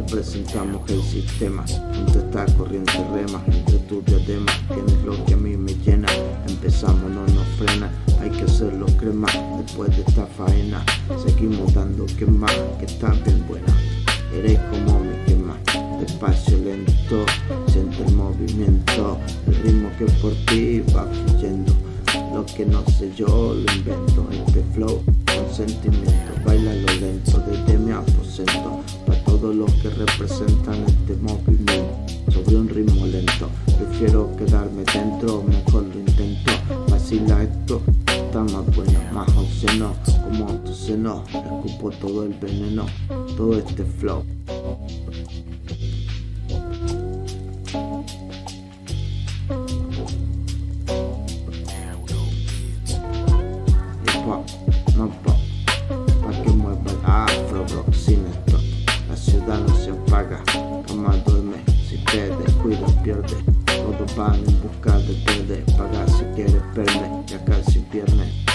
representamos el sistema. Junto esta corriente rema, entre tus diademas, tienes lo que a mí me llena. Empezamos, no nos frena, hay que hacerlo crema. Después de esta faena, seguimos dando quema, que está bien buena. Eres como mi quema, despacio lento, siento el movimiento, el ritmo que por ti va fluyendo. Lo que no sé yo lo invento, este flow con sentimiento, bailalo lento desde mi aposento, para todos los que representan este movimiento, sobre un ritmo lento, prefiero quedarme dentro, mejor lo intento, vacila esto, está más bueno, más obsceno, como tu seno, escupo todo el veneno, todo este flow. Pa' que mueva el afro, bro, sin esto la ciudad no se apaga, cama duerme, si te descuidas pierdes, todos van en busca de pagar si quieres verme, ya casi viernes.